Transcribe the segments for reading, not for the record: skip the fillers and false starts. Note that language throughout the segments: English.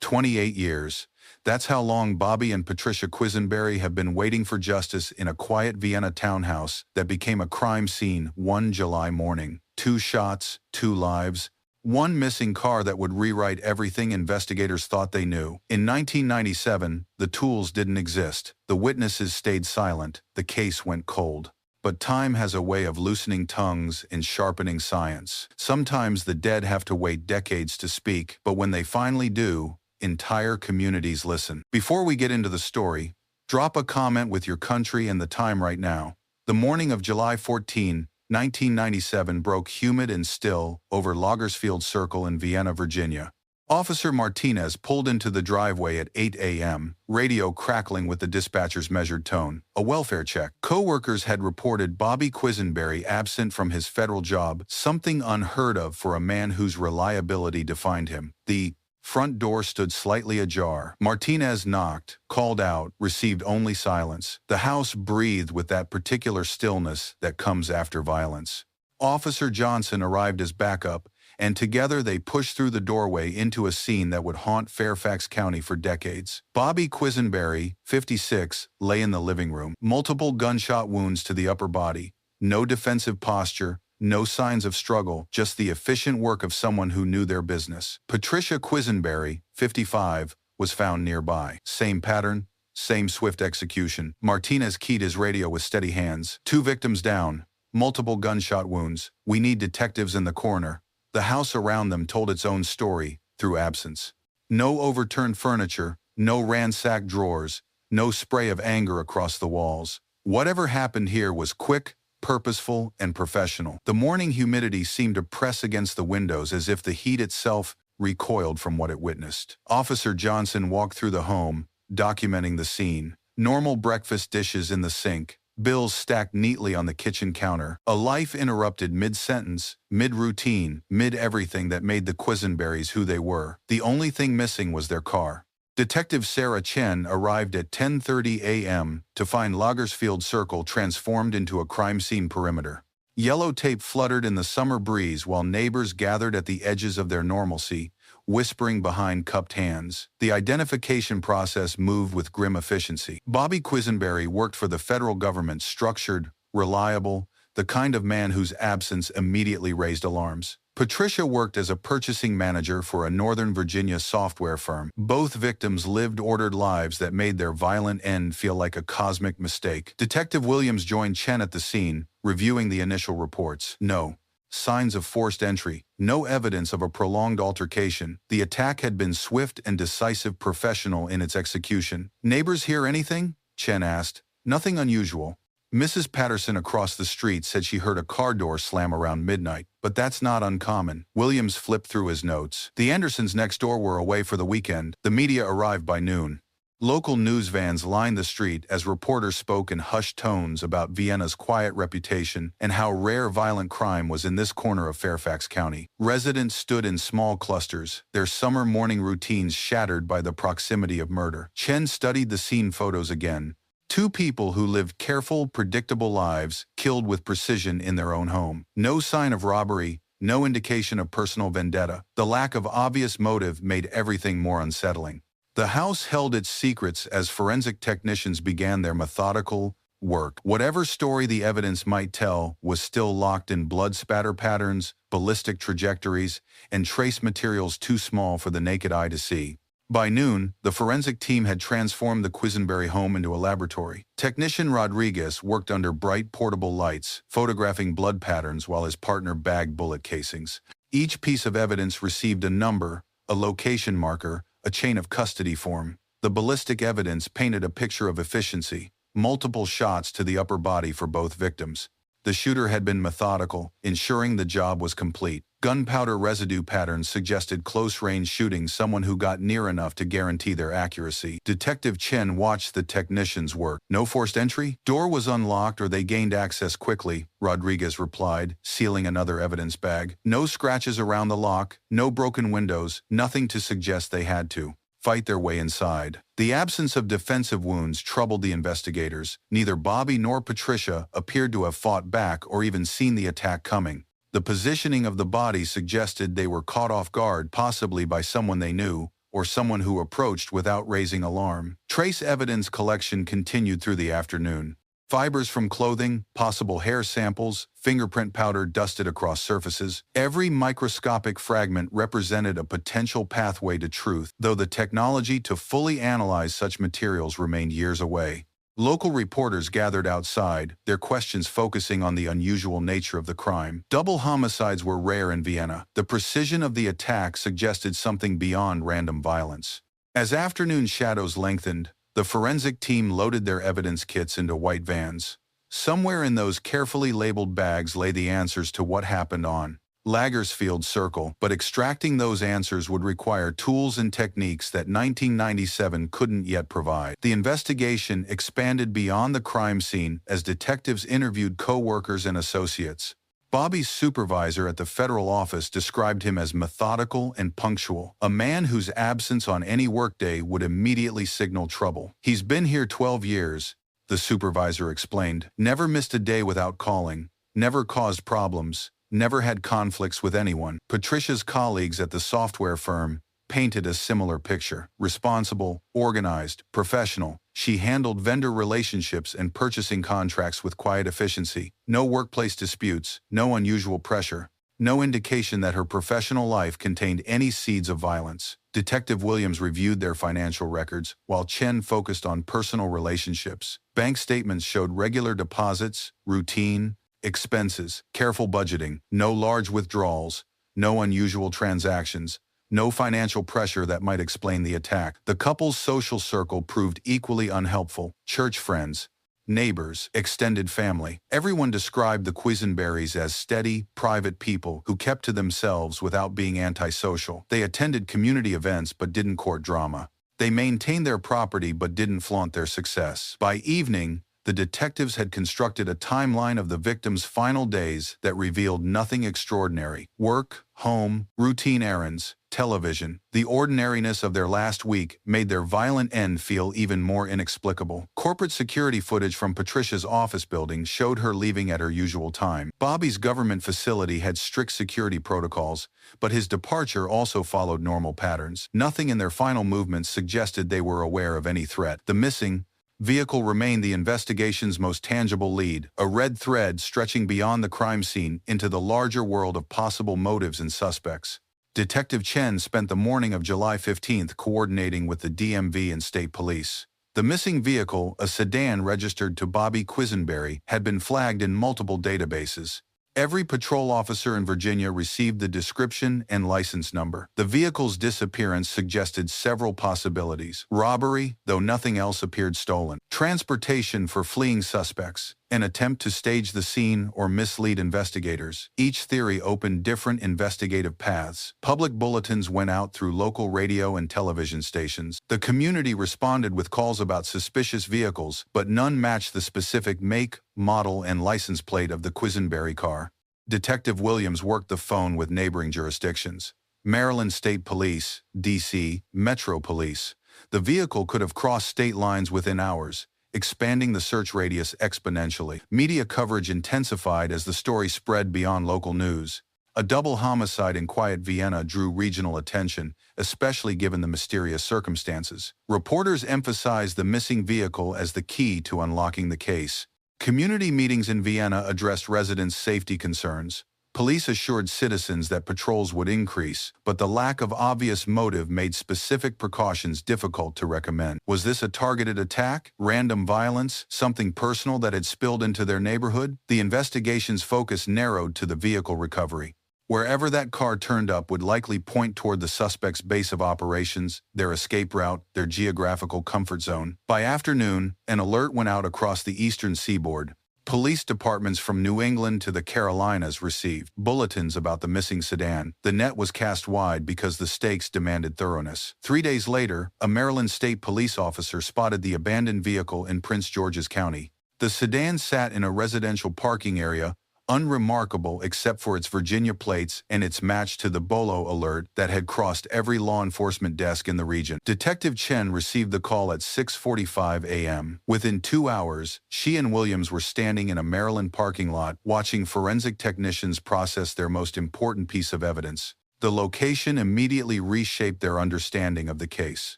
28 years. That's how long Bobby and Patricia Quisenberry have been waiting for justice in a quiet Vienna townhouse that became a crime scene one July morning. 2 shots, 2 lives, one missing car that would rewrite everything investigators thought they knew. In 1997, the tools didn't exist. The witnesses stayed silent. The case went cold. But time has a way of loosening tongues and sharpening science. Sometimes the dead have to wait decades to speak, but when they finally do, entire communities listen. Before we get into the story, drop a comment with your country and the time right now. The morning of July 14, 1997 broke humid and still over Lagersfield Circle in Vienna, Virginia. Officer Martinez pulled into the driveway at 8 a.m., radio crackling with the dispatcher's measured tone. A welfare check. Co-workers had reported Bobby Quisenberry absent from his federal job, something unheard of for a man whose reliability defined him. The front door stood slightly ajar. Martinez knocked, called out, received only silence. The house breathed with that particular stillness that comes after violence. Officer Johnson arrived as backup, and together they pushed through the doorway into a scene that would haunt Fairfax County for decades. Bobby Quisenberry, 56, lay in the living room. Multiple gunshot wounds to the upper body. No defensive posture, no signs of struggle, just the efficient work of someone who knew their business. Patricia Quisenberry, 55, was found nearby. Same pattern, same swift execution. Martinez keyed his radio with steady hands. 2 victims down, multiple gunshot wounds. We need detectives in the coroner. The house around them told its own story through absence. No overturned furniture, no ransacked drawers, no spray of anger across the walls. Whatever happened here was quick, purposeful, and professional. The morning humidity seemed to press against the windows as if the heat itself recoiled from what it witnessed. Officer Johnson walked through the home, documenting the scene. Normal breakfast dishes in the sink, bills stacked neatly on the kitchen counter. A life interrupted mid-sentence, mid-routine, mid-everything that made the Quisenberrys who they were. The only thing missing was their car. Detective Sarah Chen arrived at 10:30 a.m. to find Lagersfield Circle transformed into a crime scene perimeter. Yellow tape fluttered in the summer breeze while neighbors gathered at the edges of their normalcy, whispering behind cupped hands. The identification process moved with grim efficiency. Bobby Quisenberry worked for the federal government, structured, reliable, the kind of man whose absence immediately raised alarms. Patricia worked as a purchasing manager for a Northern Virginia software firm. Both victims lived ordered lives that made their violent end feel like a cosmic mistake. Detective Williams joined Chen at the scene, reviewing the initial reports. No signs of forced entry, no evidence of a prolonged altercation. The attack had been swift and decisive, professional in its execution. Neighbors hear anything? Chen asked. Nothing unusual. Mrs. Patterson across the street said she heard a car door slam around midnight, but that's not uncommon. Williams flipped through his notes. The Andersons next door were away for the weekend. The media arrived by noon. Local news vans lined the street as reporters spoke in hushed tones about Vienna's quiet reputation and how rare violent crime was in this corner of Fairfax County. Residents stood in small clusters, their summer morning routines shattered by the proximity of murder. Chen studied the scene photos again. 2 people who lived careful, predictable lives, killed with precision in their own home. No sign of robbery, no indication of personal vendetta. The lack of obvious motive made everything more unsettling. The house held its secrets as forensic technicians began their methodical work. Whatever story the evidence might tell was still locked in blood spatter patterns, ballistic trajectories, and trace materials too small for the naked eye to see. By noon, the forensic team had transformed the Quisenberry home into a laboratory. Technician Rodriguez worked under bright portable lights, photographing blood patterns while his partner bagged bullet casings. Each piece of evidence received a number, a location marker, a chain of custody form. The ballistic evidence painted a picture of efficiency, multiple shots to the upper body for both victims. The shooter had been methodical, ensuring the job was complete. Gunpowder residue patterns suggested close-range shooting, someone who got near enough to guarantee their accuracy. Detective Chen watched the technicians work. No forced entry? Door was unlocked or they gained access quickly, Rodriguez replied, sealing another evidence bag. No scratches around the lock, no broken windows, nothing to suggest they had to fight their way inside. The absence of defensive wounds troubled the investigators. Neither Bobby nor Patricia appeared to have fought back or even seen the attack coming. The positioning of the bodies suggested they were caught off guard, possibly by someone they knew, or someone who approached without raising alarm. Trace evidence collection continued through the afternoon. Fibers from clothing, possible hair samples, fingerprint powder dusted across surfaces. Every microscopic fragment represented a potential pathway to truth, though the technology to fully analyze such materials remained years away. Local reporters gathered outside, their questions focusing on the unusual nature of the crime. Double homicides were rare in Vienna. The precision of the attack suggested something beyond random violence. As afternoon shadows lengthened, the forensic team loaded their evidence kits into white vans. Somewhere in those carefully labeled bags lay the answers to what happened on Lagersfeld Circle, but extracting those answers would require tools and techniques that 1997 couldn't yet provide. The investigation expanded beyond the crime scene as detectives interviewed co-workers and associates. Bobby's supervisor at the federal office described him as methodical and punctual, a man whose absence on any workday would immediately signal trouble. "He's been here 12 years, the supervisor explained. Never missed a day without calling, never caused problems, never had conflicts with anyone." Patricia's colleagues at the software firm painted a similar picture. Responsible, organized, professional, she handled vendor relationships and purchasing contracts with quiet efficiency. No workplace disputes, no unusual pressure, no indication that her professional life contained any seeds of violence. Detective Williams reviewed their financial records, while Chen focused on personal relationships. Bank statements showed regular deposits, routine expenses, careful budgeting, no large withdrawals, no unusual transactions, no financial pressure that might explain the attack. The couple's social circle proved equally unhelpful. Church friends, neighbors, extended family. Everyone described the Quisenberries as steady, private people who kept to themselves without being antisocial. They attended community events but didn't court drama. They maintained their property but didn't flaunt their success. By evening, the detectives had constructed a timeline of the victim's final days that revealed nothing extraordinary. Work, home, routine errands, television. The ordinariness of their last week made their violent end feel even more inexplicable. Corporate security footage from Patricia's office building showed her leaving at her usual time. Bobby's government facility had strict security protocols, but his departure also followed normal patterns. Nothing in their final movements suggested they were aware of any threat. The missing vehicle remained the investigation's most tangible lead, a red thread stretching beyond the crime scene into the larger world of possible motives and suspects. Detective Chen spent the morning of July 15th coordinating with the DMV and state police. The missing vehicle, a sedan registered to Bobby Quisenberry, had been flagged in multiple databases. Every patrol officer in Virginia received the description and license number. The vehicle's disappearance suggested several possibilities. Robbery, though nothing else appeared stolen. Transportation for fleeing suspects. An attempt to stage the scene or mislead investigators. Each theory opened different investigative paths. Public bulletins went out through local radio and television stations. The community responded with calls about suspicious vehicles, but none matched the specific make, model, and license plate of the Quisenberry car. Detective Williams worked the phone with neighboring jurisdictions. Maryland State Police, D.C., Metro Police. The vehicle could have crossed state lines within hours, expanding the search radius exponentially. Media coverage intensified as the story spread beyond local news. A double homicide in quiet Vienna drew regional attention, especially given the mysterious circumstances. Reporters emphasized the missing vehicle as the key to unlocking the case. Community meetings in Vienna addressed residents' safety concerns. Police assured citizens that patrols would increase, but the lack of obvious motive made specific precautions difficult to recommend. Was this a targeted attack, random violence, something personal that had spilled into their neighborhood? The investigation's focus narrowed to the vehicle recovery. Wherever that car turned up would likely point toward the suspect's base of operations, their escape route, their geographical comfort zone. By afternoon, an alert went out across the eastern seaboard. Police departments from New England to the Carolinas received bulletins about the missing sedan. The net was cast wide because the stakes demanded thoroughness. 3 days later, a Maryland state police officer spotted the abandoned vehicle in Prince George's County. The sedan sat in a residential parking area, unremarkable except for its Virginia plates and its match to the Bolo alert that had crossed every law enforcement desk in the region. Detective Chen received the call at 6:45 a.m. Within 2 hours, she and Williams were standing in a Maryland parking lot watching forensic technicians process their most important piece of evidence, The location immediately reshaped their understanding of the case.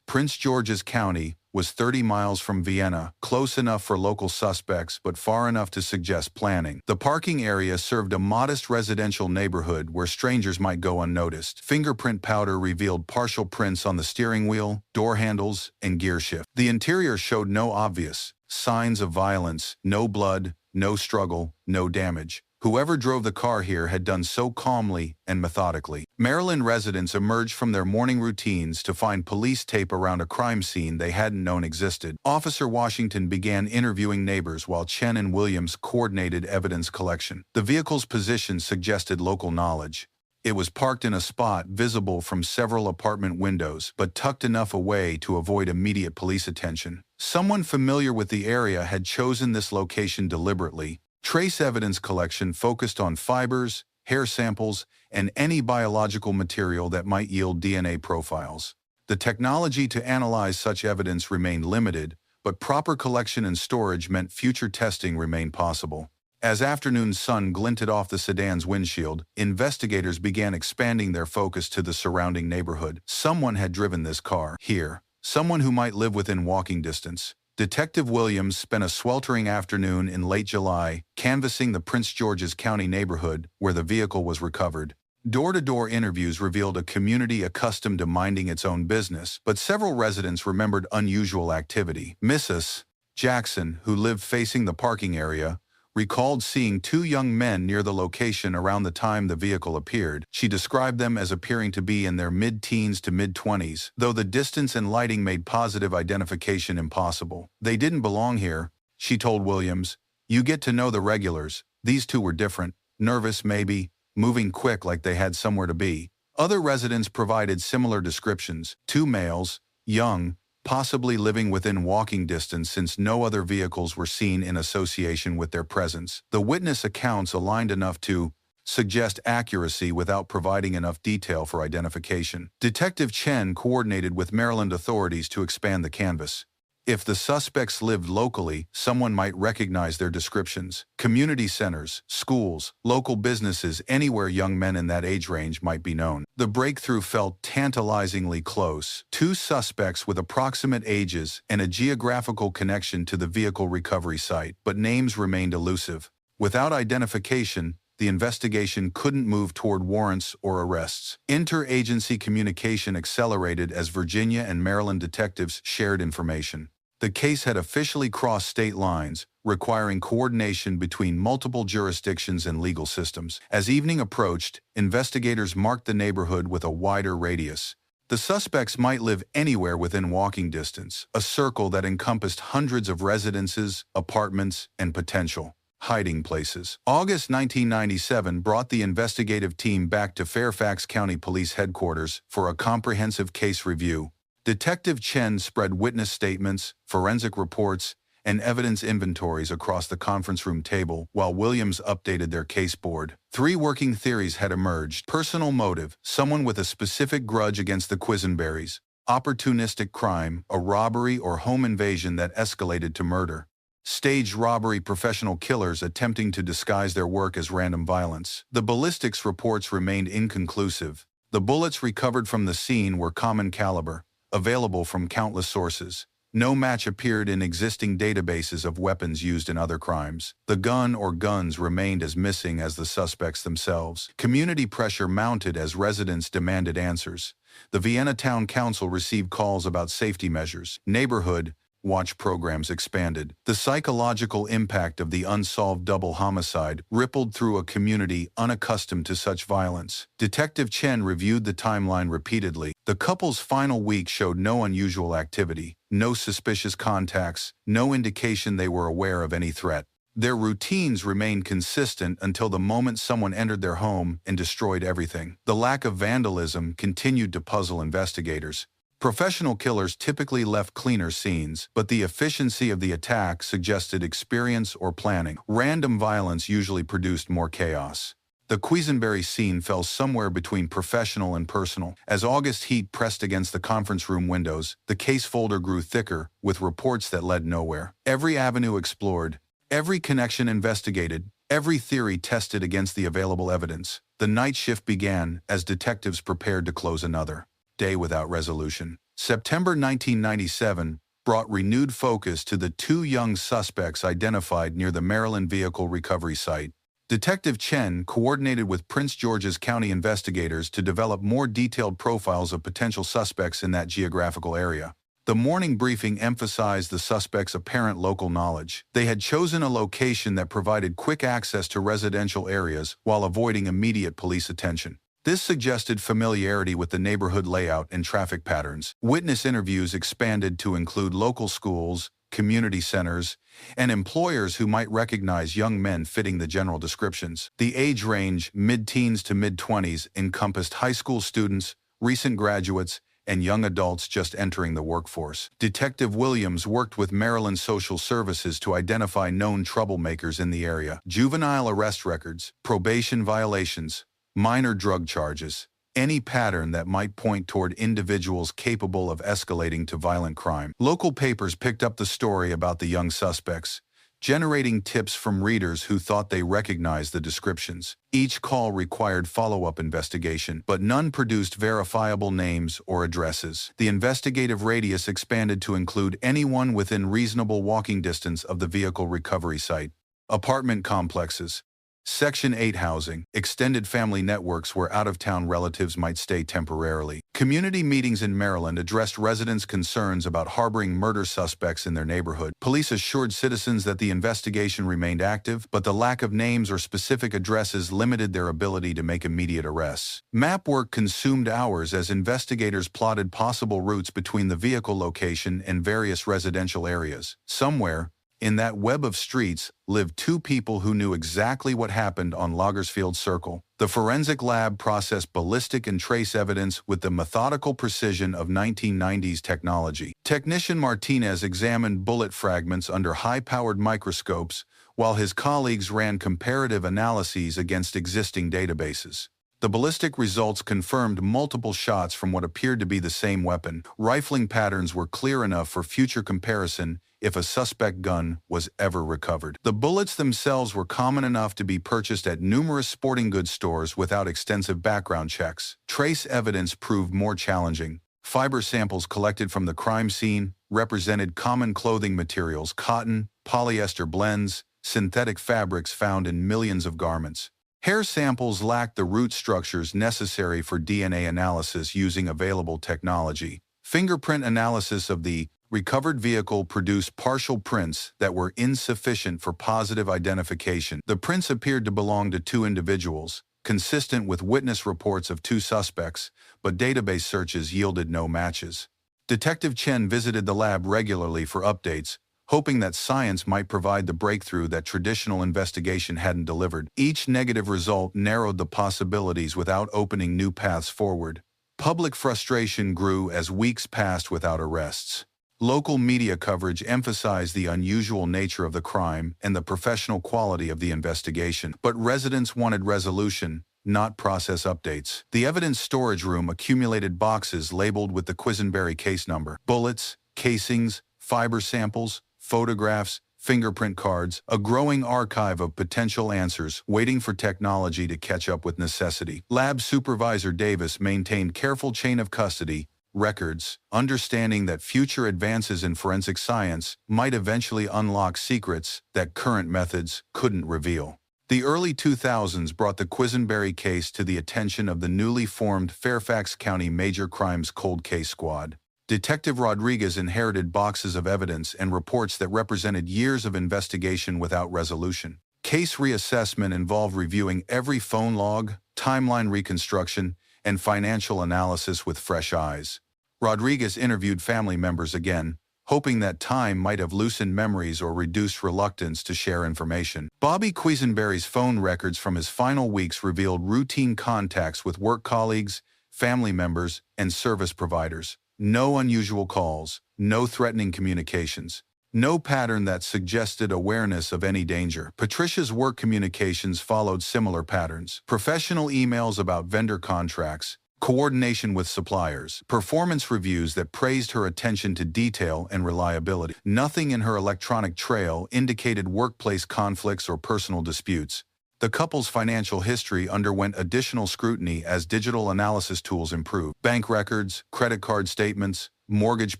Prince George's County was 30 miles from Vienna, close enough for local suspects but far enough to suggest planning. The parking area served a modest residential neighborhood where strangers might go unnoticed. Fingerprint powder revealed partial prints on the steering wheel, door handles, and gear shift. The interior showed no obvious signs of violence, no blood, no struggle, no damage. Whoever drove the car here had done so calmly and methodically. Maryland residents emerged from their morning routines to find police tape around a crime scene they hadn't known existed. Officer Washington began interviewing neighbors while Chen and Williams coordinated evidence collection. The vehicle's position suggested local knowledge. It was parked in a spot visible from several apartment windows, but tucked enough away to avoid immediate police attention. Someone familiar with the area had chosen this location deliberately. Trace evidence collection focused on fibers, hair samples, and any biological material that might yield DNA profiles. The technology to analyze such evidence remained limited, but proper collection and storage meant future testing remained possible. As afternoon sun glinted off the sedan's windshield, investigators began expanding their focus to the surrounding neighborhood. Someone had driven this car here, someone who might live within walking distance. Detective Williams spent a sweltering afternoon in late July canvassing the Prince George's County neighborhood where the vehicle was recovered. Door-to-door interviews revealed a community accustomed to minding its own business, but several residents remembered unusual activity. Mrs. Jackson, who lived facing the parking area, recalled seeing two young men near the location around the time the vehicle appeared. She described them as appearing to be in their mid-teens to mid-20s, though the distance and lighting made positive identification impossible. They didn't belong here, she told Williams. You get to know the regulars. These two were different, nervous maybe, moving quick like they had somewhere to be. Other residents provided similar descriptions. Two males, young, possibly living within walking distance since no other vehicles were seen in association with their presence. The witness accounts aligned enough to suggest accuracy without providing enough detail for identification. Detective Chen coordinated with Maryland authorities to expand the canvas. If the suspects lived locally, someone might recognize their descriptions. Community centers, schools, local businesses, anywhere young men in that age range might be known. The breakthrough felt tantalizingly close. Two suspects with approximate ages and a geographical connection to the vehicle recovery site, but names remained elusive. Without identification, the investigation couldn't move toward warrants or arrests. Interagency communication accelerated as Virginia and Maryland detectives shared information. The case had officially crossed state lines, requiring coordination between multiple jurisdictions and legal systems. As evening approached, investigators marked the neighborhood with a wider radius. The suspects might live anywhere within walking distance, a circle that encompassed hundreds of residences, apartments, and potential hiding places. August 1997 brought the investigative team back to Fairfax County Police Headquarters for a comprehensive case review. Detective Chen spread witness statements, forensic reports, and evidence inventories across the conference room table, while Williams updated their case board. Three working theories had emerged. Personal motive, someone with a specific grudge against the Quisenberries. Opportunistic crime, a robbery or home invasion that escalated to murder. Staged robbery, professional killers attempting to disguise their work as random violence. The ballistics reports remained inconclusive. The bullets recovered from the scene were common caliber, available from countless sources. No match appeared in existing databases of weapons used in other crimes. The gun or guns remained as missing as the suspects themselves. Community pressure mounted as residents demanded answers. The Vienna Town Council received calls about safety measures. Neighborhood watch programs expanded. The psychological impact of the unsolved double homicide rippled through a community unaccustomed to such violence. Detective Chen reviewed the timeline repeatedly. The couple's final week showed no unusual activity, no suspicious contacts, no indication they were aware of any threat. Their routines remained consistent until the moment someone entered their home and destroyed everything. The lack of vandalism continued to puzzle investigators. Professional killers typically left cleaner scenes, but the efficiency of the attack suggested experience or planning. Random violence usually produced more chaos. The Quisenberry scene fell somewhere between professional and personal. As August heat pressed against the conference room windows, the case folder grew thicker, with reports that led nowhere. Every avenue explored, every connection investigated, every theory tested against the available evidence. The night shift began as detectives prepared to close another day without resolution. September 1997 brought renewed focus to the two young suspects identified near the Maryland vehicle recovery site. Detective Chen coordinated with Prince George's County investigators to develop more detailed profiles of potential suspects in that geographical area. The morning briefing emphasized the suspects' apparent local knowledge. They had chosen a location that provided quick access to residential areas while avoiding immediate police attention. This suggested familiarity with the neighborhood layout and traffic patterns. Witness interviews expanded to include local schools, community centers, and employers who might recognize young men fitting the general descriptions. The age range, mid-teens to mid-20s, encompassed high school students, recent graduates, and young adults just entering the workforce. Detective Williams worked with Maryland Social Services to identify known troublemakers in the area: juvenile arrest records, probation violations, minor drug charges, any pattern that might point toward individuals capable of escalating to violent crime. Local papers picked up the story about the young suspects, generating tips from readers who thought they recognized the descriptions. Each call required follow-up investigation, but none produced verifiable names or addresses. The investigative radius expanded to include anyone within reasonable walking distance of the vehicle recovery site. Apartment complexes, Section 8 housing, extended family networks where out-of-town relatives might stay temporarily. Community meetings in Maryland addressed residents' concerns about harboring murder suspects in their neighborhood. Police assured citizens that the investigation remained active, but the lack of names or specific addresses limited their ability to make immediate arrests. Map work consumed hours as investigators plotted possible routes between the vehicle location and various residential areas. Somewhere in that web of streets lived two people who knew exactly what happened on Lagersfield Circle. The forensic lab processed ballistic and trace evidence with the methodical precision of 1990s technology. Technician Martinez examined bullet fragments under high-powered microscopes, while his colleagues ran comparative analyses against existing databases. The ballistic results confirmed multiple shots from what appeared to be the same weapon. Rifling patterns were clear enough for future comparison if a suspect gun was ever recovered. The bullets themselves were common enough to be purchased at numerous sporting goods stores without extensive background checks. Trace evidence proved more challenging. Fiber samples collected from the crime scene represented common clothing materials: cotton, polyester blends, synthetic fabrics found in millions of garments. Hair samples lacked the root structures necessary for DNA analysis using available technology. Fingerprint analysis of the recovered vehicle produced partial prints that were insufficient for positive identification. The prints appeared to belong to two individuals, consistent with witness reports of two suspects, but database searches yielded no matches. Detective Chen visited the lab regularly for updates, hoping that science might provide the breakthrough that traditional investigation hadn't delivered. Each negative result narrowed the possibilities without opening new paths forward. Public frustration grew as weeks passed without arrests. Local media coverage emphasized the unusual nature of the crime and the professional quality of the investigation, but residents wanted resolution, not process updates. The evidence storage room accumulated boxes labeled with the Quisenberry case number: bullets, casings, fiber samples, photographs, fingerprint cards, a growing archive of potential answers waiting for technology to catch up with necessity. Lab Supervisor Davis maintained careful chain of custody records, understanding that future advances in forensic science might eventually unlock secrets that current methods couldn't reveal. The early 2000s brought the Quisenberry case to the attention of the newly formed Fairfax County Major Crimes Cold Case Squad. Detective Rodriguez inherited boxes of evidence and reports that represented years of investigation without resolution. Case reassessment involved reviewing every phone log, timeline reconstruction, and financial analysis with fresh eyes. Rodriguez interviewed family members again, hoping that time might have loosened memories or reduced reluctance to share information. Bobby Quisenberry's phone records from his final weeks revealed routine contacts with work colleagues, family members, and service providers. No unusual calls, no threatening communications, no pattern that suggested awareness of any danger. Patricia's work communications followed similar patterns: professional emails about vendor contracts, coordination with suppliers, performance reviews that praised her attention to detail and reliability. Nothing in her electronic trail indicated workplace conflicts or personal disputes. The couple's financial history underwent additional scrutiny as digital analysis tools improved. Bank records, credit card statements, mortgage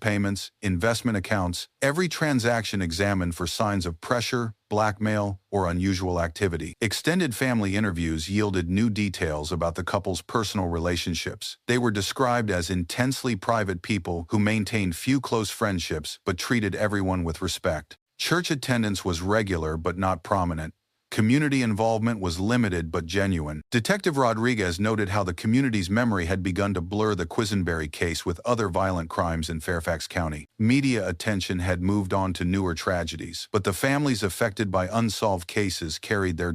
payments, investment accounts, every transaction examined for signs of pressure, blackmail, or unusual activity. Extended family interviews yielded new details about the couple's personal relationships. They were described as intensely private people who maintained few close friendships but treated everyone with respect. Church attendance was regular but not prominent. Community involvement was limited but genuine. Detective Rodriguez noted how the community's memory had begun to blur the Quisenberry case with other violent crimes in Fairfax County. Media attention had moved on to newer tragedies, but the families affected by unsolved cases carried their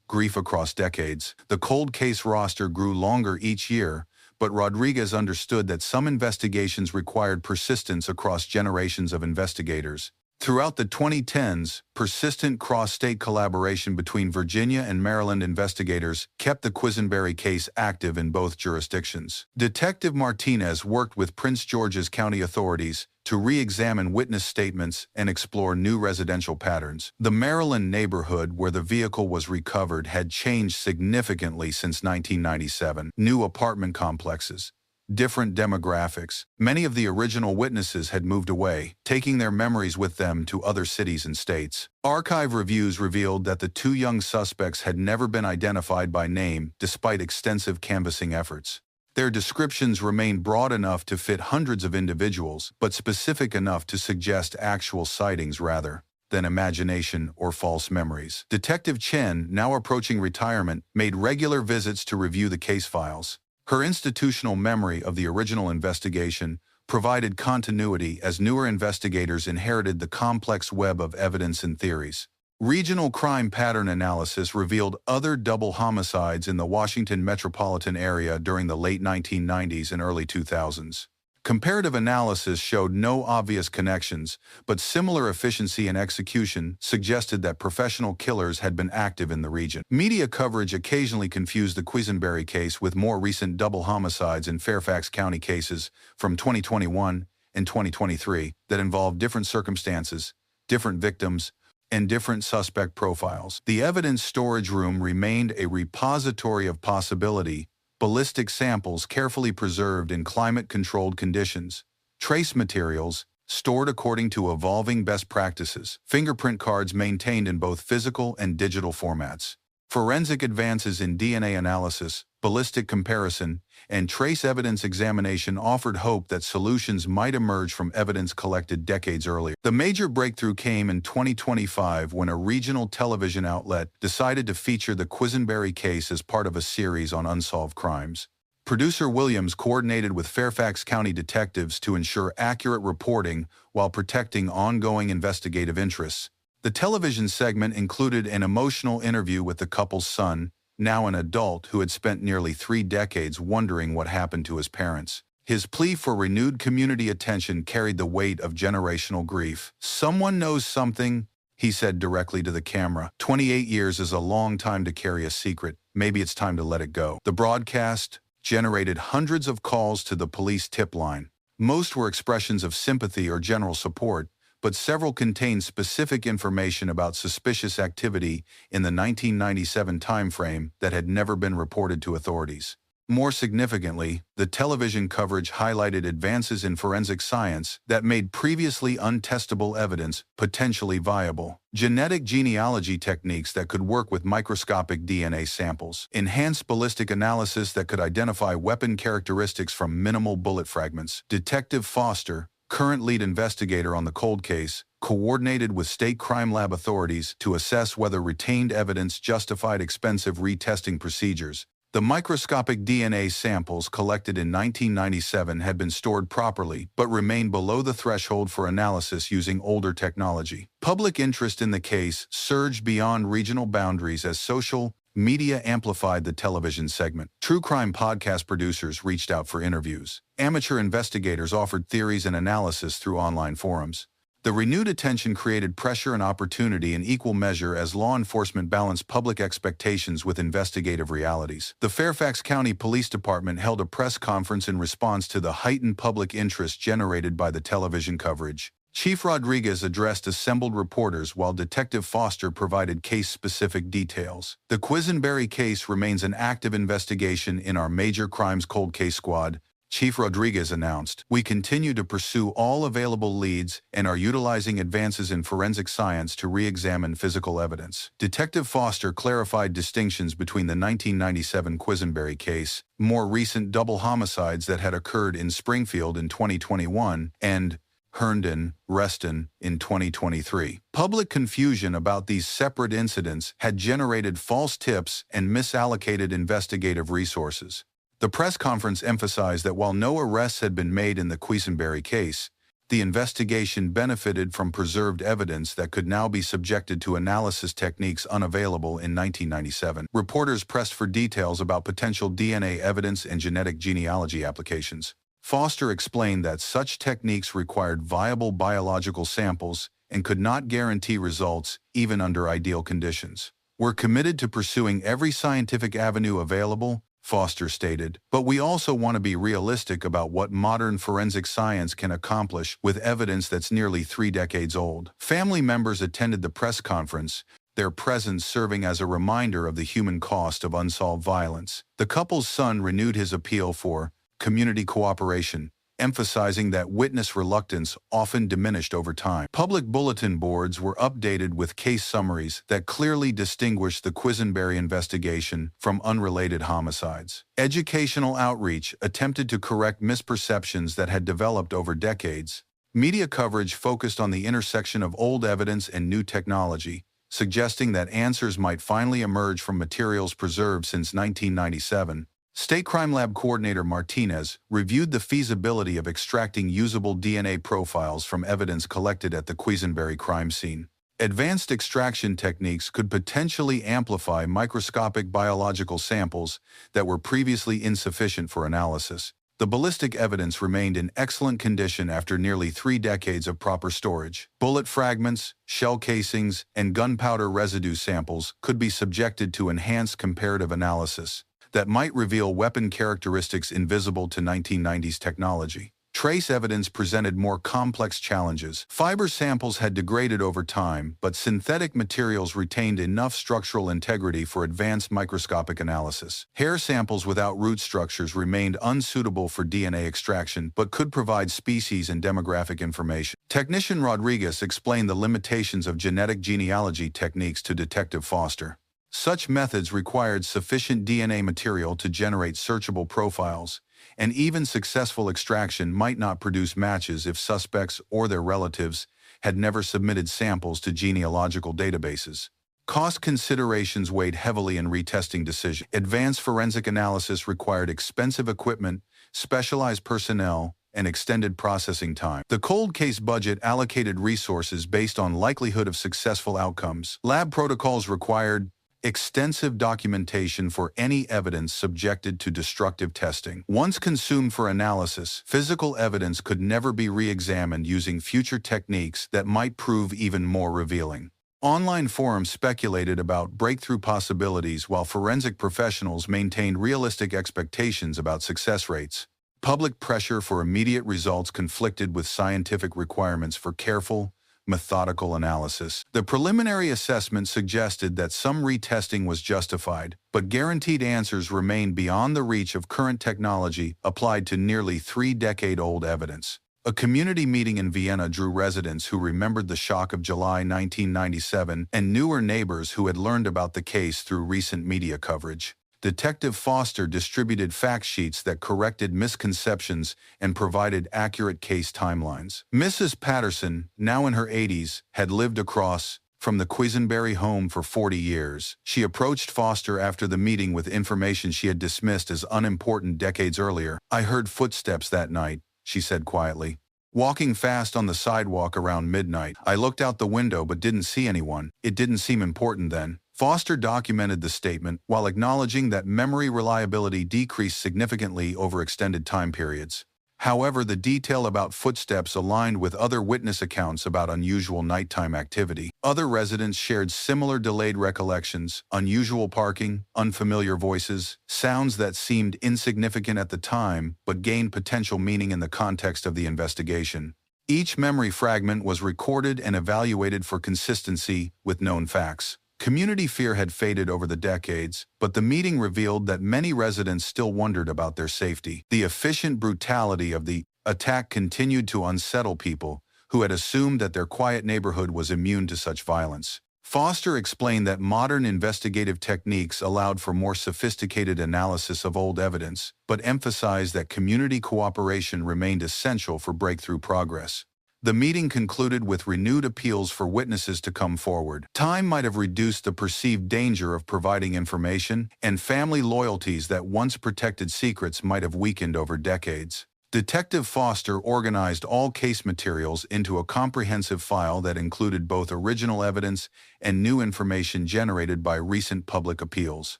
grief across decades. The cold case roster grew longer each year, but Rodriguez understood that some investigations required persistence across generations of investigators. Throughout the 2010s, persistent cross-state collaboration between Virginia and Maryland investigators kept the Quisenberry case active in both jurisdictions. Detective Martinez worked with Prince George's County authorities to re-examine witness statements and explore new residential patterns. The Maryland neighborhood where the vehicle was recovered had changed significantly since 1997. New apartment complexes, different demographics. Many of the original witnesses had moved away, taking their memories with them to other cities and states. Archive reviews revealed that the two young suspects had never been identified by name despite extensive canvassing efforts. Their descriptions remained broad enough to fit hundreds of individuals, but specific enough to suggest actual sightings rather than imagination or false memories. Detective Chen, now approaching retirement, made regular visits to review the case files. Her institutional memory of the original investigation provided continuity as newer investigators inherited the complex web of evidence and theories. Regional crime pattern analysis revealed other double homicides in the Washington metropolitan area during the late 1990s and early 2000s. Comparative analysis showed no obvious connections, but similar efficiency and execution suggested that professional killers had been active in the region. Media coverage occasionally confused the Quisenberry case with more recent double homicides in Fairfax County cases from 2021 and 2023 that involved different circumstances, different victims, and different suspect profiles. The evidence storage room remained a repository of possibility, ballistic samples carefully preserved in climate-controlled conditions, trace materials stored according to evolving best practices, fingerprint cards maintained in both physical and digital formats. Forensic advances in DNA analysis, ballistic comparison, and trace evidence examination offered hope that solutions might emerge from evidence collected decades earlier. The major breakthrough came in 2025 when a regional television outlet decided to feature the Quisenberry case as part of a series on unsolved crimes. Producer Williams coordinated with Fairfax County detectives to ensure accurate reporting while protecting ongoing investigative interests. The television segment included an emotional interview with the couple's son, now an adult who had spent nearly 3 decades wondering what happened to his parents. His plea for renewed community attention carried the weight of generational grief. "Someone knows something," he said directly to the camera. 28 years is a long time to carry a secret. Maybe it's time to let it go. The broadcast generated hundreds of calls to the police tip line. Most were expressions of sympathy or general support, but several contained specific information about suspicious activity in the 1997 timeframe that had never been reported to authorities. More significantly, the television coverage highlighted advances in forensic science that made previously untestable evidence potentially viable. Genetic genealogy techniques that could work with microscopic DNA samples. Enhanced ballistic analysis that could identify weapon characteristics from minimal bullet fragments. Detective Foster, current lead investigator on the cold case, coordinated with state crime lab authorities to assess whether retained evidence justified expensive retesting procedures. The microscopic DNA samples collected in 1997 had been stored properly but remained below the threshold for analysis using older technology. Public interest in the case surged beyond regional boundaries as social media amplified the television segment. True crime podcast producers reached out for interviews. Amateur investigators offered theories and analysis through online forums. The renewed attention created pressure and opportunity in equal measure as law enforcement balanced public expectations with investigative realities. The Fairfax County Police Department held a press conference in response to the heightened public interest generated by the television coverage. Chief Rodriguez addressed assembled reporters while Detective Foster provided case-specific details. The Quisenberry case remains an active investigation in our Major Crimes Cold Case Squad, Chief Rodriguez announced. We continue to pursue all available leads and are utilizing advances in forensic science to re-examine physical evidence. Detective Foster clarified distinctions between the 1997 Quisenberry case, more recent double homicides that had occurred in Springfield in 2021, and Herndon, Reston in 2023. Public confusion about these separate incidents had generated false tips and misallocated investigative resources. The press conference emphasized that while no arrests had been made in the Quisenberry case, the investigation benefited from preserved evidence that could now be subjected to analysis techniques unavailable in 1997. Reporters pressed for details about potential DNA evidence and genetic genealogy applications. Foster explained that such techniques required viable biological samples and could not guarantee results even under ideal conditions. We're committed to pursuing every scientific avenue available, Foster stated, but we also want to be realistic about what modern forensic science can accomplish with evidence that's nearly 3 decades old. Family members attended the press conference, their presence serving as a reminder of the human cost of unsolved violence. The couple's son renewed his appeal for community cooperation, emphasizing that witness reluctance often diminished over time. Public bulletin boards were updated with case summaries that clearly distinguished the Quisenberry investigation from unrelated homicides. Educational outreach attempted to correct misperceptions that had developed over decades. Media coverage focused on the intersection of old evidence and new technology, suggesting that answers might finally emerge from materials preserved since 1997. State Crime Lab Coordinator Martinez reviewed the feasibility of extracting usable DNA profiles from evidence collected at the Quisenberry crime scene. Advanced extraction techniques could potentially amplify microscopic biological samples that were previously insufficient for analysis. The ballistic evidence remained in excellent condition after nearly 3 decades of proper storage. Bullet fragments, shell casings, and gunpowder residue samples could be subjected to enhanced comparative analysis that might reveal weapon characteristics invisible to 1990s technology. Trace evidence presented more complex challenges. Fiber samples had degraded over time, but synthetic materials retained enough structural integrity for advanced microscopic analysis. Hair samples without root structures remained unsuitable for DNA extraction, but could provide species and demographic information. Technician Rodriguez explained the limitations of genetic genealogy techniques to Detective Foster. Such methods required sufficient DNA material to generate searchable profiles, and even successful extraction might not produce matches if suspects or their relatives had never submitted samples to genealogical databases. Cost considerations weighed heavily in retesting decisions. Advanced forensic analysis required expensive equipment, specialized personnel, and extended processing time. The cold case budget allocated resources based on likelihood of successful outcomes. Lab protocols required extensive documentation for any evidence subjected to destructive testing. Once consumed for analysis, physical evidence could never be re-examined using future techniques that might prove even more revealing. Online forums speculated about breakthrough possibilities while forensic professionals maintained realistic expectations about success rates. Public pressure for immediate results conflicted with scientific requirements for careful, methodical analysis. The preliminary assessment suggested that some retesting was justified, but guaranteed answers remained beyond the reach of current technology applied to nearly 3-decade-old evidence. A community meeting in Vienna drew residents who remembered the shock of July 1997 and newer neighbors who had learned about the case through recent media coverage. Detective Foster distributed fact sheets that corrected misconceptions and provided accurate case timelines. Mrs. Patterson, now in her 80s, had lived across from the Quisenberry home for 40 years. She approached Foster after the meeting with information she had dismissed as unimportant decades earlier. "I heard footsteps that night," she said quietly. "Walking fast on the sidewalk around midnight. I looked out the window but didn't see anyone. It didn't seem important then." Foster documented the statement while acknowledging that memory reliability decreased significantly over extended time periods. However, the detail about footsteps aligned with other witness accounts about unusual nighttime activity. Other residents shared similar delayed recollections, unusual parking, unfamiliar voices, sounds that seemed insignificant at the time but gained potential meaning in the context of the investigation. Each memory fragment was recorded and evaluated for consistency with known facts. Community fear had faded over the decades, but the meeting revealed that many residents still wondered about their safety. The efficient brutality of the attack continued to unsettle people who had assumed that their quiet neighborhood was immune to such violence. Foster explained that modern investigative techniques allowed for more sophisticated analysis of old evidence, but emphasized that community cooperation remained essential for breakthrough progress. The meeting concluded with renewed appeals for witnesses to come forward. Time might have reduced the perceived danger of providing information, and family loyalties that once protected secrets might have weakened over decades. Detective Foster organized all case materials into a comprehensive file that included both original evidence and new information generated by recent public appeals.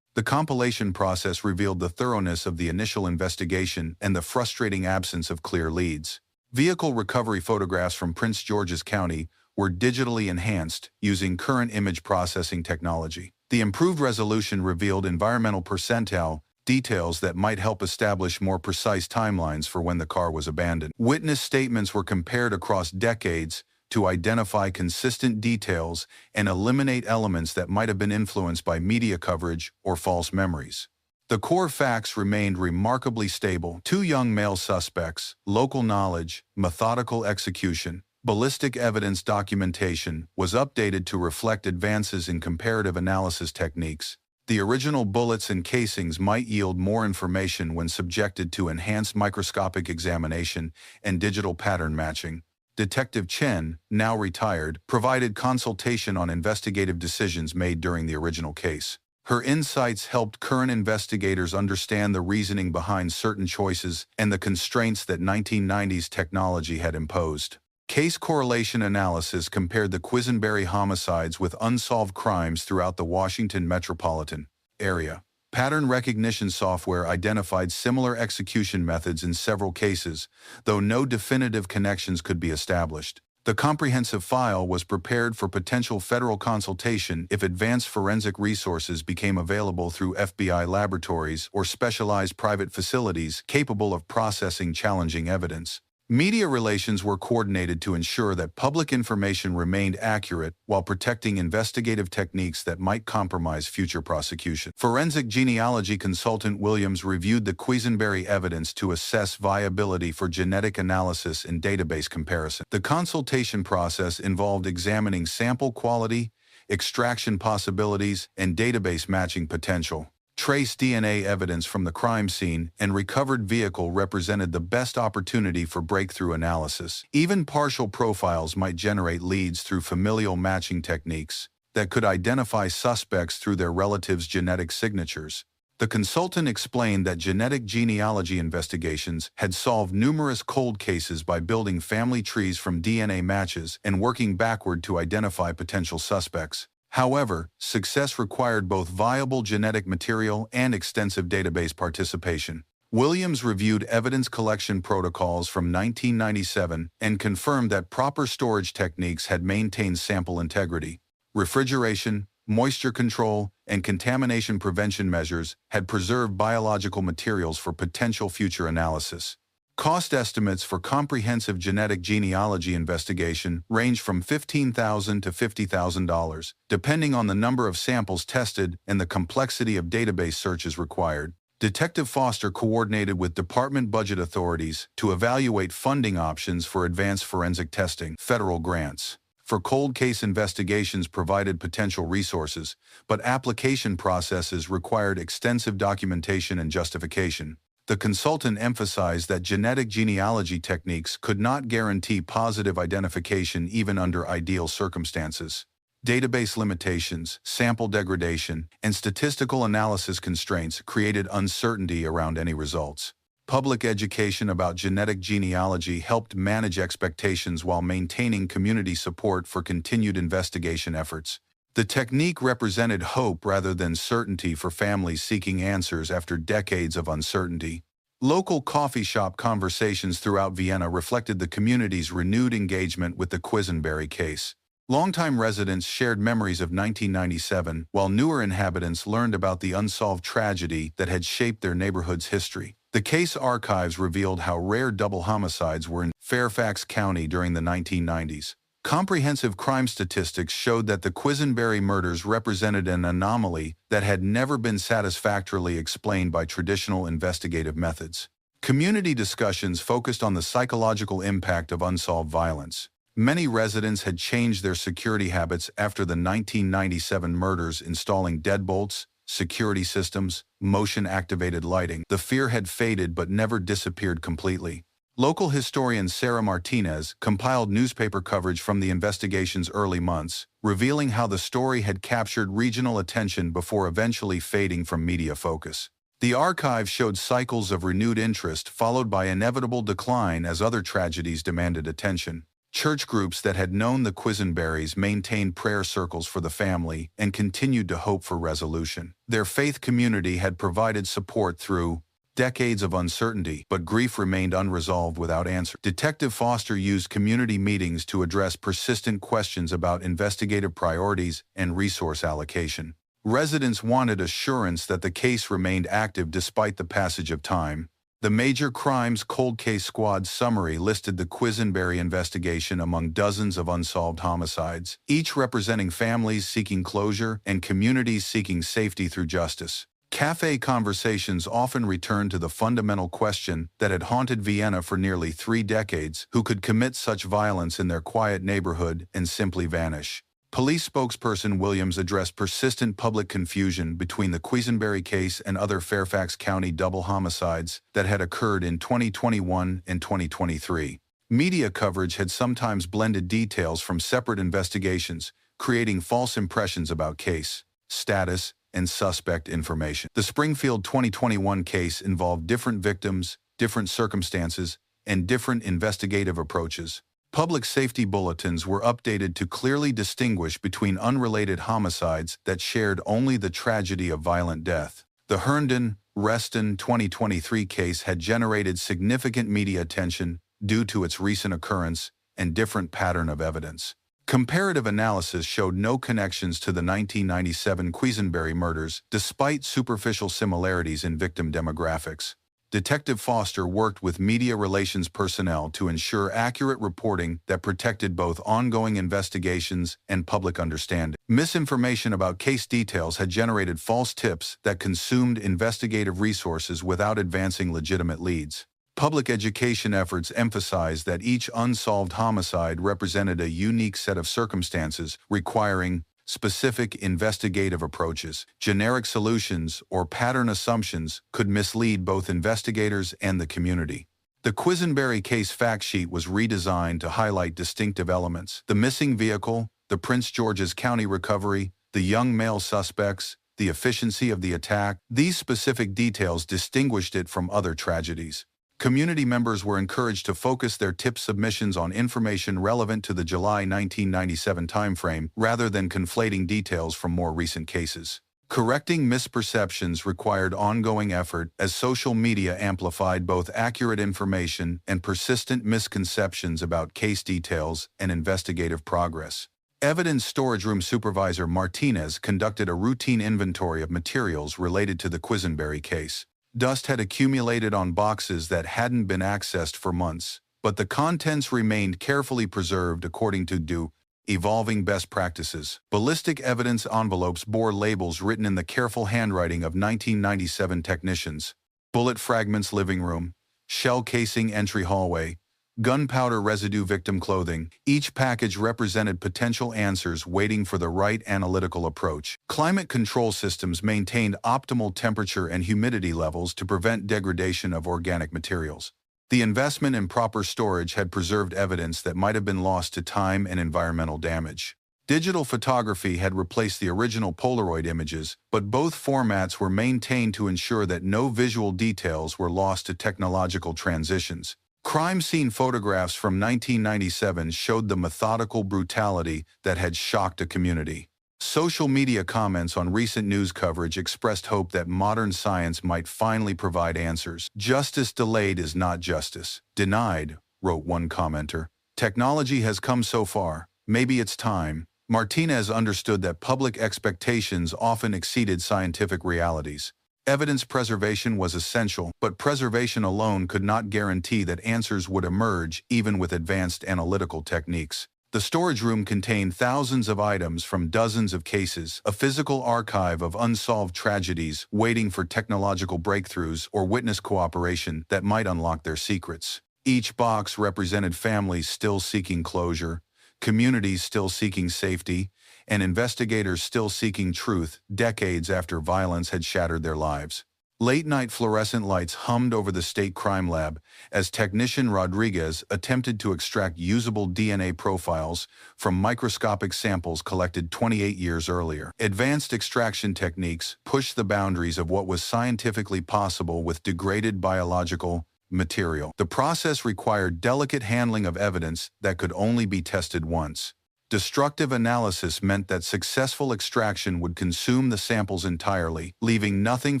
The compilation process revealed the thoroughness of the initial investigation and the frustrating absence of clear leads. Vehicle recovery photographs from Prince George's County were digitally enhanced using current image processing technology. The improved resolution revealed environmental percentile details that might help establish more precise timelines for when the car was abandoned. Witness statements were compared across decades to identify consistent details and eliminate elements that might have been influenced by media coverage or false memories. The core facts remained remarkably stable: 2 young male suspects, local knowledge, methodical execution. Ballistic evidence documentation was updated to reflect advances in comparative analysis techniques. The original bullets and casings might yield more information when subjected to enhanced microscopic examination and digital pattern matching. Detective Chen, now retired, provided consultation on investigative decisions made during the original case. Her insights helped current investigators understand the reasoning behind certain choices and the constraints that 1990s technology had imposed. Case correlation analysis compared the Quisenberry homicides with unsolved crimes throughout the Washington metropolitan area. Pattern recognition software identified similar execution methods in several cases, though no definitive connections could be established. The comprehensive file was prepared for potential federal consultation if advanced forensic resources became available through FBI laboratories or specialized private facilities capable of processing challenging evidence. Media relations were coordinated to ensure that public information remained accurate while protecting investigative techniques that might compromise future prosecution. Forensic genealogy consultant Williams reviewed the Quisenberry evidence to assess viability for genetic analysis and database comparison. The consultation process involved examining sample quality, extraction possibilities, and database matching potential. Trace DNA evidence from the crime scene and recovered vehicle represented the best opportunity for breakthrough analysis. Even partial profiles might generate leads through familial matching techniques that could identify suspects through their relatives' genetic signatures. The consultant explained that genetic genealogy investigations had solved numerous cold cases by building family trees from DNA matches and working backward to identify potential suspects. However, success required both viable genetic material and extensive database participation. Williams reviewed evidence collection protocols from 1997 and confirmed that proper storage techniques had maintained sample integrity. Refrigeration, moisture control, and contamination prevention measures had preserved biological materials for potential future analysis. Cost estimates for comprehensive genetic genealogy investigation range from $15,000 to $50,000, depending on the number of samples tested and the complexity of database searches required. Detective Foster coordinated with department budget authorities to evaluate funding options for advanced forensic testing. Federal grants for cold case investigations provided potential resources, but application processes required extensive documentation and justification. The consultant emphasized that genetic genealogy techniques could not guarantee positive identification even under ideal circumstances. Database limitations, sample degradation, and statistical analysis constraints created uncertainty around any results. Public education about genetic genealogy helped manage expectations while maintaining community support for continued investigation efforts. The technique represented hope rather than certainty for families seeking answers after decades of uncertainty. Local coffee shop conversations throughout Vienna reflected the community's renewed engagement with the Quisenberry case. Longtime residents shared memories of 1997, while newer inhabitants learned about the unsolved tragedy that had shaped their neighborhood's history. The case archives revealed how rare double homicides were in Fairfax County during the 1990s. Comprehensive crime statistics showed that the Quisenberry murders represented an anomaly that had never been satisfactorily explained by traditional investigative methods. Community discussions focused on the psychological impact of unsolved violence. Many residents had changed their security habits after the 1997 murders, installing deadbolts, security systems, motion-activated lighting. The fear had faded but never disappeared completely. Local historian Sarah Martinez compiled newspaper coverage from the investigation's early months, revealing how the story had captured regional attention before eventually fading from media focus. The archive showed cycles of renewed interest followed by inevitable decline as other tragedies demanded attention. Church groups that had known the Quisenberrys maintained prayer circles for the family and continued to hope for resolution. Their faith community had provided support through decades of uncertainty, but grief remained unresolved without answer. Detective Foster used community meetings to address persistent questions about investigative priorities and resource allocation. Residents wanted assurance that the case remained active despite the passage of time. The Major Crimes Cold Case Squad summary listed the Quisenberry investigation among dozens of unsolved homicides, each representing families seeking closure and communities seeking safety through justice. Cafe conversations often returned to the fundamental question that had haunted Vienna for nearly 3 decades: who could commit such violence in their quiet neighborhood and simply vanish? Police spokesperson Williams addressed persistent public confusion between the Quisenberry case and other Fairfax County double homicides that had occurred in 2021 and 2023. Media coverage had sometimes blended details from separate investigations, creating false impressions about case status and suspect information. The Springfield 2021 case involved different victims, different circumstances, and different investigative approaches. Public safety bulletins were updated to clearly distinguish between unrelated homicides that shared only the tragedy of violent death. The Herndon-Reston 2023 case had generated significant media attention due to its recent occurrence and different pattern of evidence. Comparative analysis showed no connections to the 1997 Quisenberry murders, despite superficial similarities in victim demographics. Detective Foster worked with media relations personnel to ensure accurate reporting that protected both ongoing investigations and public understanding. Misinformation about case details had generated false tips that consumed investigative resources without advancing legitimate leads. Public education efforts emphasized that each unsolved homicide represented a unique set of circumstances requiring specific investigative approaches. Generic solutions or pattern assumptions could mislead both investigators and the community. The Quisenberry case fact sheet was redesigned to highlight distinctive elements: the missing vehicle, the Prince George's County recovery, the young male suspects, the efficiency of the attack. These specific details distinguished it from other tragedies. Community members were encouraged to focus their tip submissions on information relevant to the July 1997 timeframe rather than conflating details from more recent cases. Correcting misperceptions required ongoing effort as social media amplified both accurate information and persistent misconceptions about case details and investigative progress. Evidence Storage Room Supervisor Martinez conducted a routine inventory of materials related to the Quisenberry case. Dust had accumulated on boxes that hadn't been accessed for months, but the contents remained carefully preserved according to evolving best practices. Ballistic evidence envelopes bore labels written in the careful handwriting of 1997 technicians: bullet fragments living room, shell casing entry hallway, gunpowder residue victim clothing. Each package represented potential answers waiting for the right analytical approach. Climate control systems maintained optimal temperature and humidity levels to prevent degradation of organic materials. The investment in proper storage had preserved evidence that might have been lost to time and environmental damage. Digital photography had replaced the original Polaroid images, but both formats were maintained to ensure that no visual details were lost to technological transitions. Crime scene photographs from 1997 showed the methodical brutality that had shocked a community. Social media comments on recent news coverage expressed hope that modern science might finally provide answers. "Justice delayed is not justice denied," wrote one commenter. "Technology has come so far. Maybe it's time." Martinez understood that public expectations often exceeded scientific realities. Evidence preservation was essential, but preservation alone could not guarantee that answers would emerge even with advanced analytical techniques. The storage room contained thousands of items from dozens of cases, a physical archive of unsolved tragedies waiting for technological breakthroughs or witness cooperation that might unlock their secrets. Each box represented families still seeking closure, communities still seeking safety, and investigators still seeking truth decades after violence had shattered their lives. Late-night fluorescent lights hummed over the state crime lab as technician Rodriguez attempted to extract usable DNA profiles from microscopic samples collected 28 years earlier. Advanced extraction techniques pushed the boundaries of what was scientifically possible with degraded biological material. The process required delicate handling of evidence that could only be tested once. Destructive analysis meant that successful extraction would consume the samples entirely, leaving nothing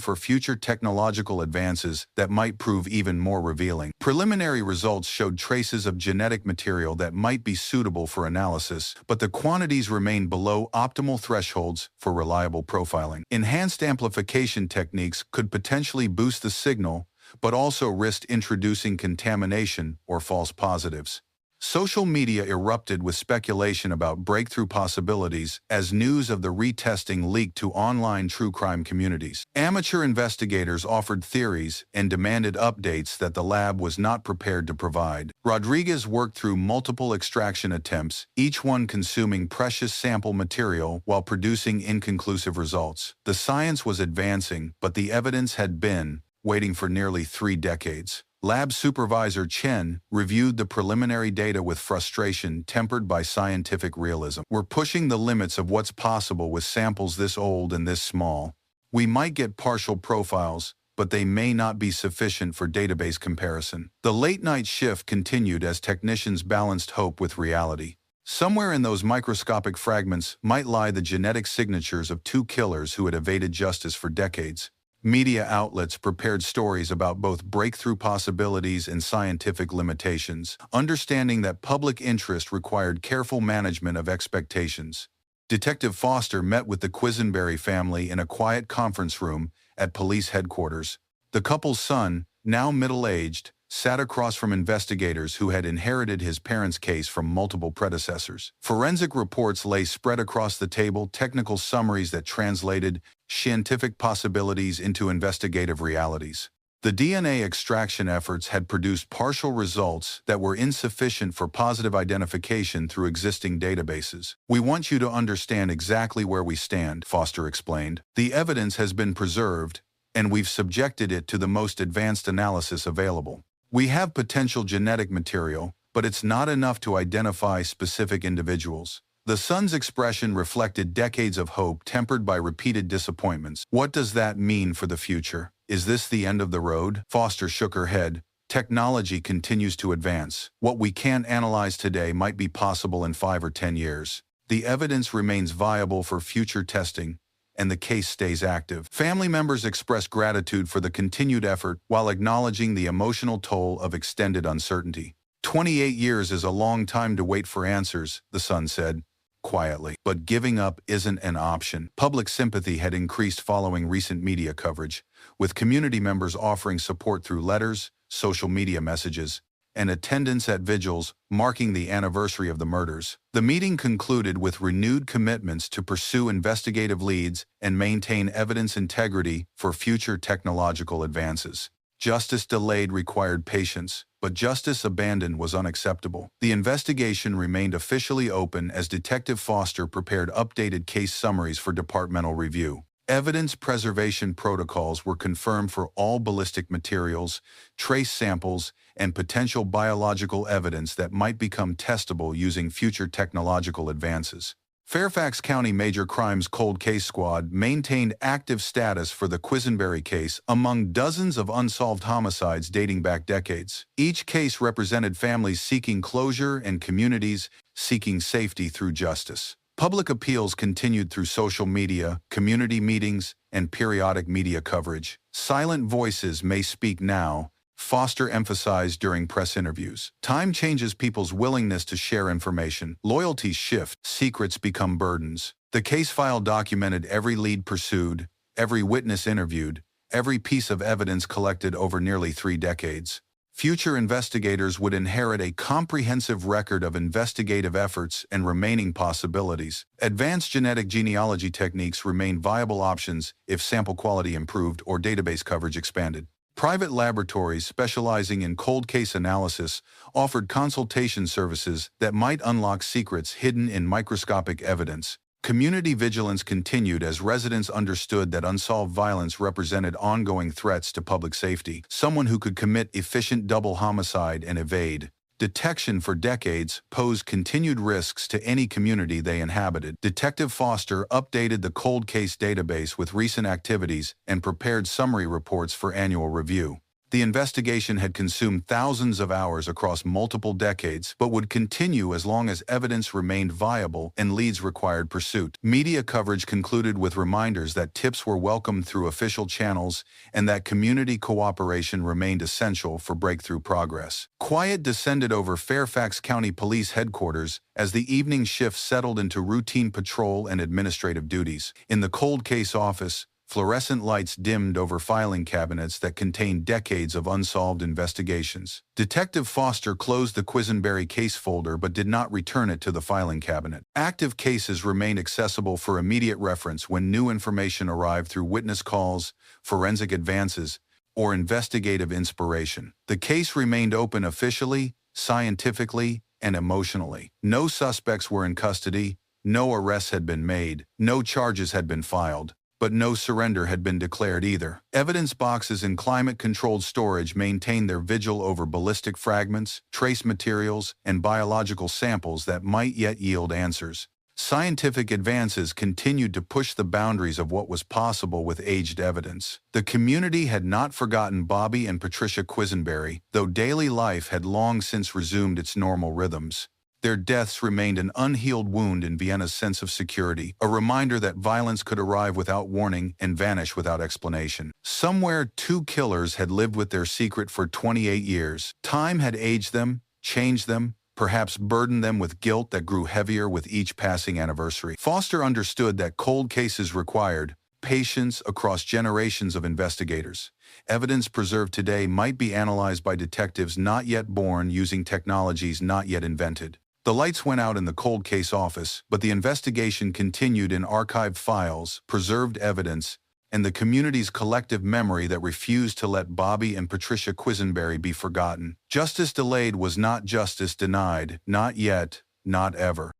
for future technological advances that might prove even more revealing. Preliminary results showed traces of genetic material that might be suitable for analysis, but the quantities remained below optimal thresholds for reliable profiling. Enhanced amplification techniques could potentially boost the signal, but also risked introducing contamination or false positives. Social media erupted with speculation about breakthrough possibilities as news of the retesting leaked to online true crime communities. Amateur investigators offered theories and demanded updates that the lab was not prepared to provide. Rodriguez worked through multiple extraction attempts, each one consuming precious sample material while producing inconclusive results. The science was advancing, but the evidence had been waiting for nearly 3 decades. Lab supervisor Chen reviewed the preliminary data with frustration tempered by scientific realism. We're pushing the limits of what's possible with samples this old and this small. We might get partial profiles, but they may not be sufficient for database comparison. The late-night shift continued as technicians balanced hope with reality. Somewhere in those microscopic fragments might lie the genetic signatures of 2 killers who had evaded justice for decades. Media outlets prepared stories about both breakthrough possibilities and scientific limitations, understanding that public interest required careful management of expectations. Detective Foster met with the Quisenberry family in a quiet conference room at police headquarters. The couple's son, now middle-aged, sat across from investigators who had inherited his parents' case from multiple predecessors. Forensic reports lay spread across the table, technical summaries that translated scientific possibilities into investigative realities. The DNA extraction efforts had produced partial results that were insufficient for positive identification through existing databases. "We want you to understand exactly where we stand," Foster explained. "The evidence has been preserved, and we've subjected it to the most advanced analysis available. We have potential genetic material, but it's not enough to identify specific individuals." The son's expression reflected decades of hope tempered by repeated disappointments. "What does that mean for the future? Is this the end of the road?" Foster shook her head. "Technology continues to advance. What we can't analyze today might be possible in 5 or 10 years. The evidence remains viable for future testing, and the case stays active." Family members expressed gratitude for the continued effort while acknowledging the emotional toll of extended uncertainty. 28 years is a long time to wait for answers," the son said quietly. But giving up isn't an option. Public sympathy had increased following recent media coverage, with community members offering support through letters, social media messages, and attendance at vigils marking the anniversary of the murders. The meeting concluded with renewed commitments to pursue investigative leads and maintain evidence integrity for future technological advances. Justice delayed required patience, but justice abandoned was unacceptable. The investigation remained officially open as Detective Foster prepared updated case summaries for departmental review. Evidence preservation protocols were confirmed for all ballistic materials, trace samples, and potential biological evidence that might become testable using future technological advances. Fairfax County Major Crimes Cold Case Squad maintained active status for the Quisenberry case among dozens of unsolved homicides dating back decades. Each case represented families seeking closure and communities seeking safety through justice. Public appeals continued through social media, community meetings, and periodic media coverage. "Silent voices may speak now," Foster emphasized during press interviews. "Time changes people's willingness to share information. Loyalties shift, secrets become burdens." The case file documented every lead pursued, every witness interviewed, every piece of evidence collected over nearly 3 decades. Future investigators would inherit a comprehensive record of investigative efforts and remaining possibilities. Advanced genetic genealogy techniques remain viable options if sample quality improved or database coverage expanded. Private laboratories specializing in cold case analysis offered consultation services that might unlock secrets hidden in microscopic evidence. Community vigilance continued as residents understood that unsolved violence represented ongoing threats to public safety. Someone who could commit efficient double homicide and evade detection for decades posed continued risks to any community they inhabited. Detective Foster updated the cold case database with recent activities and prepared summary reports for annual review. The investigation had consumed thousands of hours across multiple decades, but would continue as long as evidence remained viable and leads required pursuit. Media coverage concluded with reminders that tips were welcomed through official channels and that community cooperation remained essential for breakthrough progress. Quiet descended over Fairfax County Police Headquarters as the evening shift settled into routine patrol and administrative duties. In the cold case office, fluorescent lights dimmed over filing cabinets that contained decades of unsolved investigations. Detective Foster closed the Quisenberry case folder but did not return it to the filing cabinet. Active cases remained accessible for immediate reference when new information arrived through witness calls, forensic advances, or investigative inspiration. The case remained open officially, scientifically, and emotionally. No suspects were in custody, no arrests had been made, no charges had been filed. But no surrender had been declared either. Evidence boxes in climate-controlled storage maintained their vigil over ballistic fragments, trace materials, and biological samples that might yet yield answers. Scientific advances continued to push the boundaries of what was possible with aged evidence. The community had not forgotten Bobby and Patricia Quisenberry, though daily life had long since resumed its normal rhythms. Their deaths remained an unhealed wound in Vienna's sense of security, a reminder that violence could arrive without warning and vanish without explanation. Somewhere, 2 killers had lived with their secret for 28 years. Time had aged them, changed them, perhaps burdened them with guilt that grew heavier with each passing anniversary. Foster understood that cold cases required patience across generations of investigators. Evidence preserved today might be analyzed by detectives not yet born using technologies not yet invented. The lights went out in the cold case office, but the investigation continued in archived files, preserved evidence, and the community's collective memory that refused to let Bobby and Patricia Quisenberry be forgotten. Justice delayed was not justice denied, not yet, not ever.